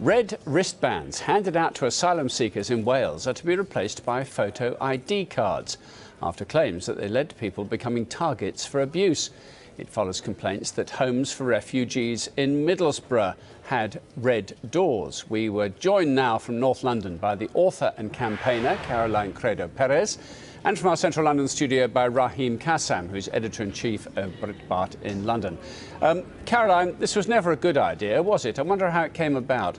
Red wristbands handed out to asylum seekers in Wales are to be replaced by photo ID cards after claims that they led to people becoming targets for abuse. It follows complaints that homes for refugees in Middlesbrough had red doors. We were joined now from North London by the author and campaigner Criado Perez, and from our central London studio by Raheem Kassam, who's editor-in-chief of Breitbart in London. Caroline, this was never a good idea, was it? I wonder how it came about.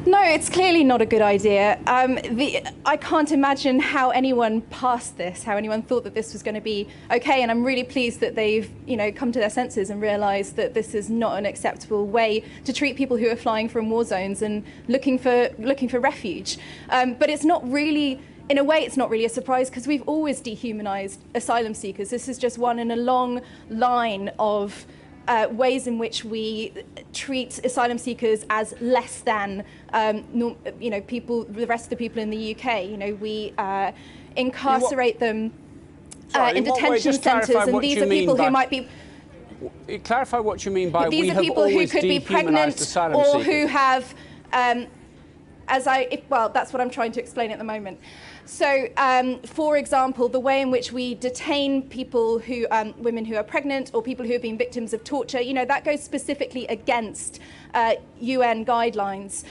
No, it's clearly not a good idea. I can't imagine how anyone passed this, how anyone thought that this was going to be okay, and I'm really pleased that they've, come to their senses and realised that this is not an acceptable way to treat people who are flying from war zones and looking for refuge. But it's not really, in a way, it's not really a surprise because we've always dehumanised asylum seekers. This is just one in a long line of ways in which we treat asylum seekers as less than, people, the rest of the people in the UK. We incarcerate them in detention centres, and these are people who might be. Clarify what you mean by we have people who could be pregnant or who have, well, that's what I'm trying to explain at the moment. So, for example, the way in which we detain people who, women who are pregnant or people who have been victims of torture, that goes specifically against UN guidelines.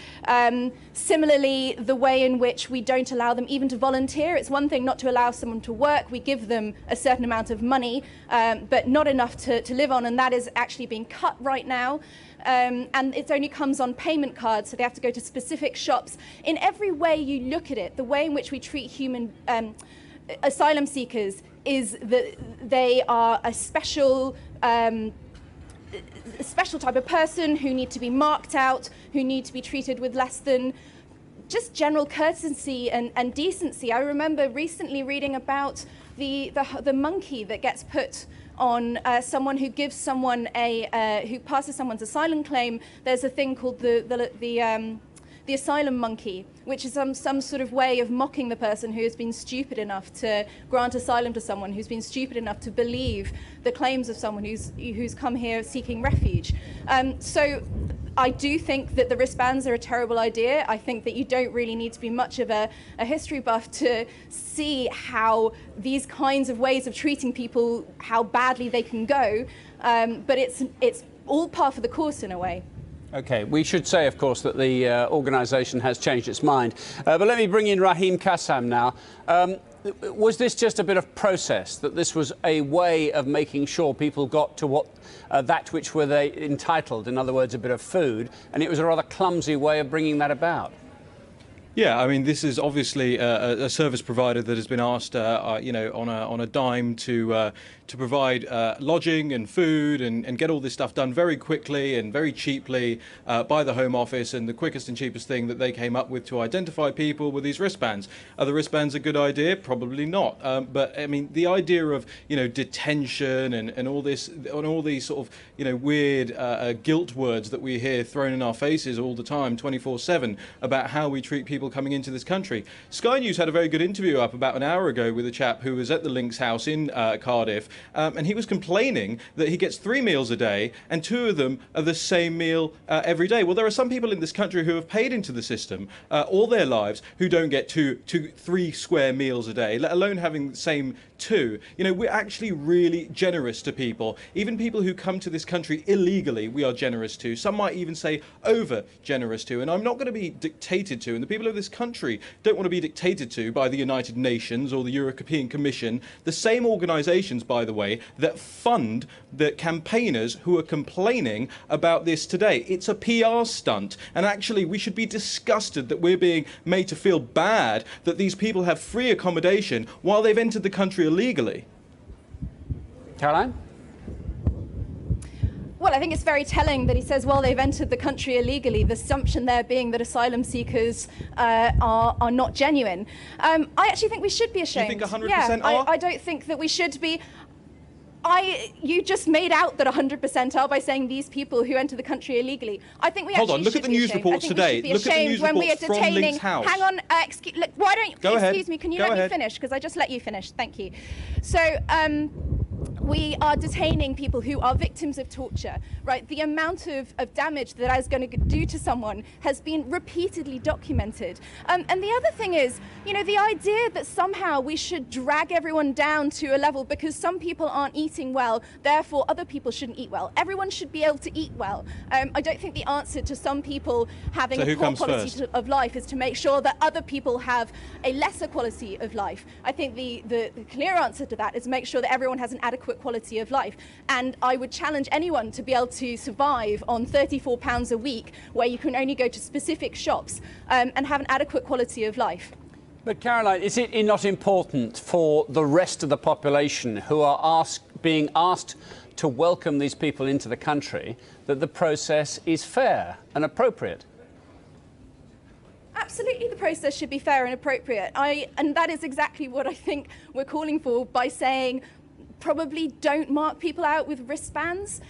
Similarly, the way in which we don't allow them even to volunteer. It's one thing not to allow someone to work. We give them a certain amount of money, but not enough to live on, and that is actually being cut right now. And it only comes on payment cards, so they have to go to specific shops. In every way you look at it, the way in which we treat human asylum seekers is that they are a special type of person who need to be marked out, who need to be treated with less than just general courtesy and decency. I remember recently reading about the monkey that gets put on someone who gives someone who passes someone's asylum claim. There's a thing called the asylum monkey, which is some sort of way of mocking the person who has been stupid enough to grant asylum to someone, who's been stupid enough to believe the claims of someone who's come here seeking refuge. So I do think that the wristbands are a terrible idea. I think that you don't really need to be much of a history buff to see how these kinds of ways of treating people, how badly they can go. But it's all par for the course in a way. OK, we should say, of course, that the organisation has changed its mind. But let me bring in Raheem Kassam now. Was this just a bit of process, that this was a way of making sure people got to what that which were they entitled, in other words, a bit of food, and it was a rather clumsy way of bringing that about? Yeah, I mean, this is obviously a service provider that has been asked, on a dime to provide lodging and food and get all this stuff done very quickly and very cheaply by the Home Office. And the quickest and cheapest thing that they came up with to identify people were these wristbands. Are the wristbands a good idea? Probably not. But I mean, the idea of detention and all this, and all these sort of weird guilt words that we hear thrown in our faces all the time, 24/7, about how we treat people coming into this country. Sky News had a very good interview up about an hour ago with a chap who was at the Links House in Cardiff, and he was complaining that he gets 3 meals a day and 2 of them are the same meal every day. Well, there are some people in this country who have paid into the system all their lives who don't get 3 square meals a day, let alone having the same 2. We're actually really generous to people. Even people who come to this country illegally, we are generous to. Some might even say over generous to. And I'm not going to be dictated to, and the people of this country don't want to be dictated to by the United Nations or the European Commission, the same organisations, by the way, that fund the campaigners who are complaining about this today. It's a PR stunt, and actually we should be disgusted that we're being made to feel bad that these people have free accommodation while they've entered the country illegally. Caroline? Well, I think it's very telling that he says, well, they've entered the country illegally, the assumption there being that asylum seekers are not genuine. I actually think we should be ashamed. You think 100% are? I don't think that we should be. You just made out that 100% are by saying these people who enter the country illegally. I think we Hold on, actually look should at the news reports today. Look at the news when we are detaining. Hang on, excuse me. Can you let me finish? Because I just let you finish. Thank you. So. we are detaining people who are victims of torture, right? The amount of damage that is going to do to someone has been repeatedly documented. And the other thing is, you know, the idea that somehow we should drag everyone down to a level because some people aren't eating well, therefore other people shouldn't eat well. Everyone should be able to eat well. I don't think the answer to some people having a poor quality of life is to make sure that other people have a lesser quality of life. I think the clear answer to that is make sure that everyone has an adequate quality of life. And I would challenge anyone to be able to survive on £34 a week, where you can only go to specific shops and have an adequate quality of life. But Caroline, is it not important for the rest of the population who are being asked to welcome these people into the country that the process is fair and appropriate? Absolutely, the process should be fair and appropriate. And that is exactly what I think we're calling for by saying probably don't mark people out with wristbands,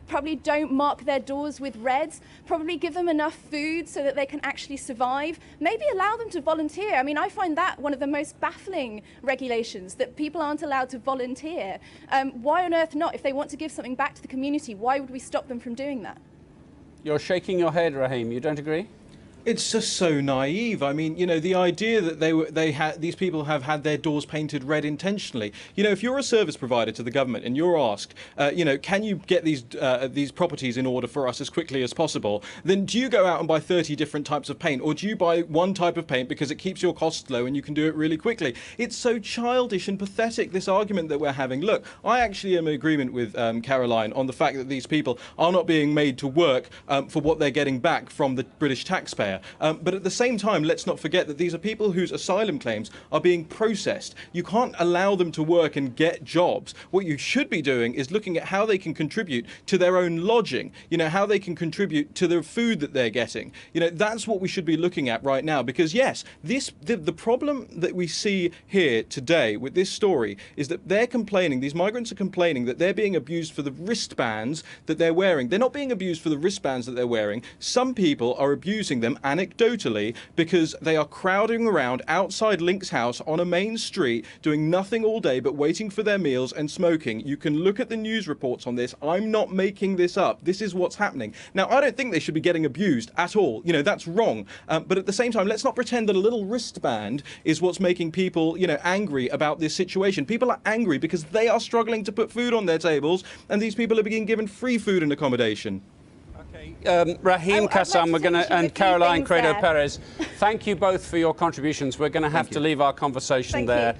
probably don't mark their doors with red, probably give them enough food so that they can actually survive, maybe allow them to volunteer. I mean, I find that one of the most baffling regulations, that people aren't allowed to volunteer. Why on earth not? If they want to give something back to the community, why would we stop them from doing that? You're shaking your head, Raheem. You don't agree? It's just so naive. I mean, you know, the idea that these people have had their doors painted red intentionally. You know, if you're a service provider to the government and you're asked, you know, can you get these properties in order for us as quickly as possible, then do you go out and buy 30 different types of paint, or do you buy one type of paint because it keeps your costs low and you can do it really quickly? It's so childish and pathetic, this argument that we're having. Look, I actually am in agreement with Caroline on the fact that these people are not being made to work for what they're getting back from the British taxpayer. But at the same time, let's not forget that these are people whose asylum claims are being processed. You can't allow them to work and get jobs. What you should be doing is looking at how they can contribute to their own lodging, you know, how they can contribute to the food that they're getting. You know, that's what we should be looking at right now, because yes, the problem that we see here today with this story is that they're complaining, these migrants are complaining that they're being abused for the wristbands that they're wearing. They're not being abused for the wristbands that they're wearing. Some people are abusing them anecdotally because they are crowding around outside Link's house on a main street doing nothing all day but waiting for their meals and smoking. You can look at the news reports on this. I'm not making this up. This is what's happening. Now, I don't think they should be getting abused at all. You know, that's wrong. But at the same time, let's not pretend that a little wristband is what's making people, you know, angry about this situation. People are angry because they are struggling to put food on their tables, and these people are being given free food and accommodation. Raheem Kassam, we're going to, and Caroline Criado there. Perez, thank you both for your contributions. We're going to have to leave our conversation there.